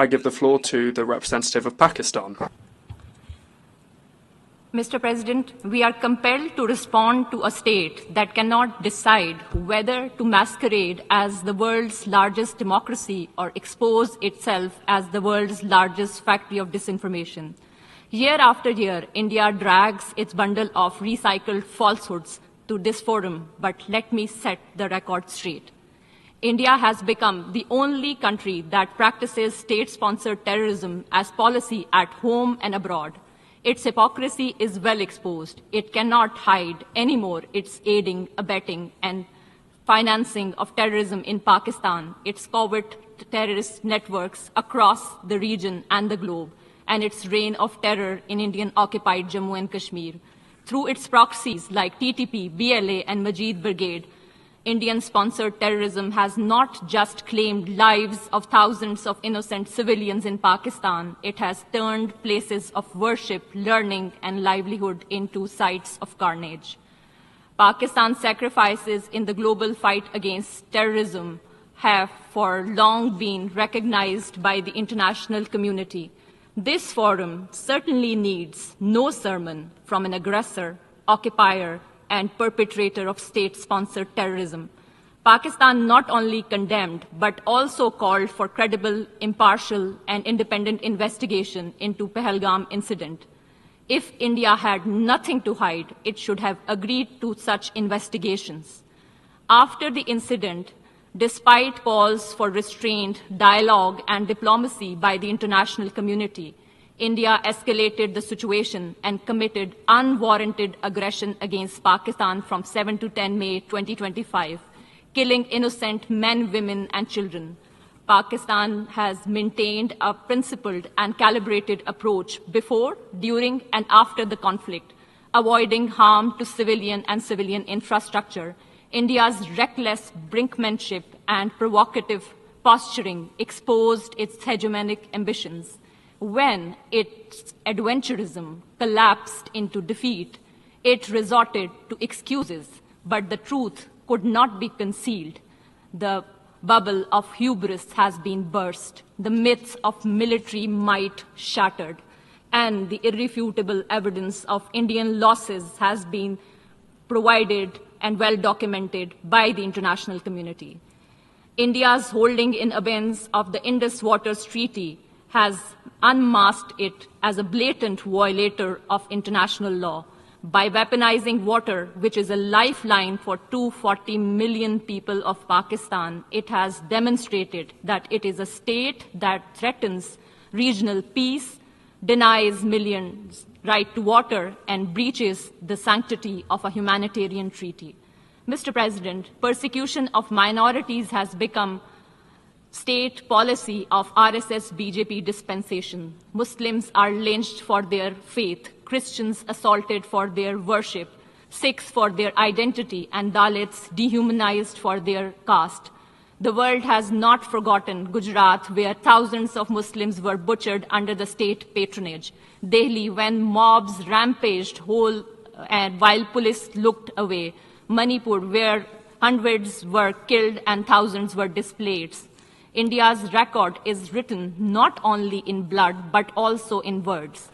I give the floor to the representative of Pakistan. Mr. President, we are compelled to respond to a state that cannot decide whether to masquerade as the world's largest democracy or expose itself as the world's largest factory of disinformation. Year after year, India drags its bundle of recycled falsehoods to this forum, but let me set the record straight. India has become the only country that practices state-sponsored terrorism as policy at home and abroad. Its hypocrisy is well exposed. It cannot hide anymore its aiding, abetting, and financing of terrorism in Pakistan, its covert terrorist networks across the region and the globe, and its reign of terror in Indian-occupied Jammu and Kashmir. Through its proxies like TTP, BLA, and Majid Brigade, Indian-sponsored terrorism has not just claimed lives of thousands of innocent civilians in Pakistan, it has turned places of worship, learning, and livelihood into sites of carnage. Pakistan's sacrifices in the global fight against terrorism have for long been recognized by the international community. This forum certainly needs no sermon from an aggressor, occupier, and perpetrator of state-sponsored terrorism. Pakistan not only condemned, but also called for credible, impartial, and independent investigation into Pahalgam incident. If India had nothing to hide, it should have agreed to such investigations. After the incident, despite calls for restraint, dialogue, and diplomacy by the international community, India escalated the situation and committed unwarranted aggression against Pakistan from 7 to 10 May 2025, killing innocent men, women, and children. Pakistan has maintained a principled and calibrated approach before, during, and after the conflict, avoiding harm to civilian and civilian infrastructure. India's reckless brinkmanship and provocative posturing exposed its hegemonic ambitions. When its adventurism collapsed into defeat, it resorted to excuses, but the truth could not be concealed. The bubble of hubris has been burst, the myths of military might shattered, and the irrefutable evidence of Indian losses has been provided and well documented by the international community. India's holding in abeyance of the Indus Waters Treaty has unmasked it as a blatant violator of international law. By weaponizing water, which is a lifeline for 240 million people of Pakistan, it has demonstrated that it is a state that threatens regional peace, denies millions right to water, and breaches the sanctity of a humanitarian treaty. Mr. President, persecution of minorities has become state policy of RSS-BJP dispensation. Muslims are lynched for their faith, Christians assaulted for their worship, Sikhs for their identity, and Dalits dehumanized for their caste. The world has not forgotten Gujarat, where thousands of Muslims were butchered under the state patronage. Delhi, when mobs rampaged while police looked away. Manipur, where hundreds were killed and thousands were displaced. India's record is written not only in blood, but also in words.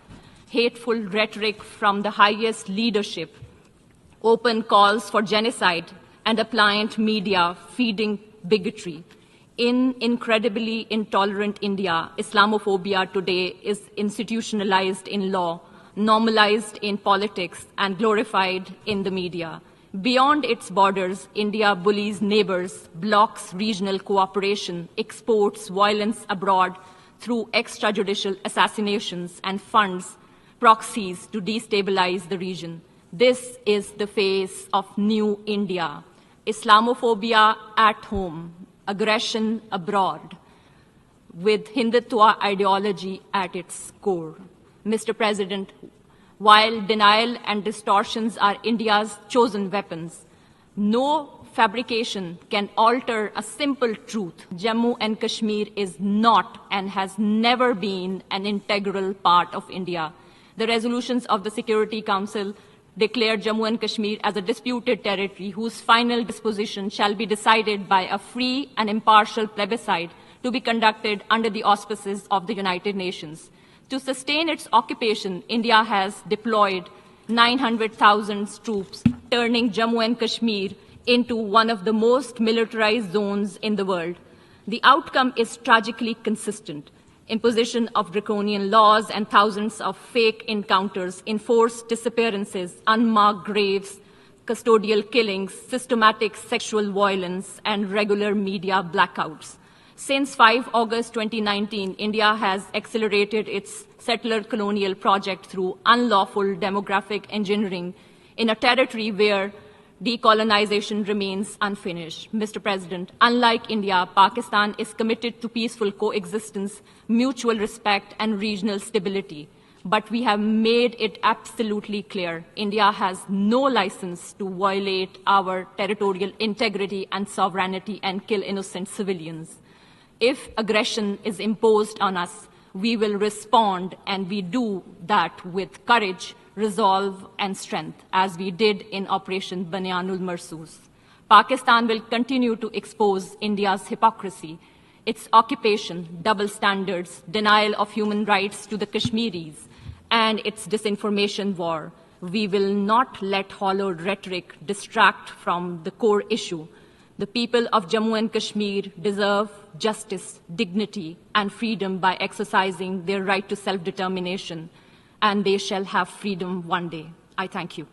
Hateful rhetoric from the highest leadership, open calls for genocide, and appliant media feeding bigotry. In incredibly intolerant India, Islamophobia today is institutionalized in law, normalized in politics, and glorified in the media. Beyond its borders, India bullies neighbors, blocks regional cooperation, exports violence abroad through extrajudicial assassinations, and funds proxies to destabilize the region. This is the face of new India. Islamophobia at home, aggression abroad, with Hindutva ideology at its core. Mr. President, while denial and distortions are India's chosen weapons, no fabrication can alter a simple truth. Jammu and Kashmir is not and has never been an integral part of India. The resolutions of the Security Council declared Jammu and Kashmir as a disputed territory whose final disposition shall be decided by a free and impartial plebiscite to be conducted under the auspices of the United Nations. To sustain its occupation, India has deployed 900,000 troops, turning Jammu and Kashmir into one of the most militarized zones in the world. The outcome is tragically consistent. Imposition of draconian laws and thousands of fake encounters, enforced disappearances, unmarked graves, custodial killings, systematic sexual violence, and regular media blackouts. Since 5 August 2019, India has accelerated its settler colonial project through unlawful demographic engineering in a territory where decolonization remains unfinished. Mr. President, unlike India, Pakistan is committed to peaceful coexistence, mutual respect, and regional stability. But we have made it absolutely clear India has no license to violate our territorial integrity and sovereignty and kill innocent civilians. If aggression is imposed on us, we will respond, and we do that with courage, resolve, and strength, as we did in Operation Banyanul Marsoos. Pakistan will continue to expose India's hypocrisy, its occupation, double standards, denial of human rights to the Kashmiris, and its disinformation war. We will not let hollow rhetoric distract from the core issue. The people of Jammu and Kashmir deserve justice, dignity, and freedom by exercising their right to self-determination, and they shall have freedom one day. I thank you.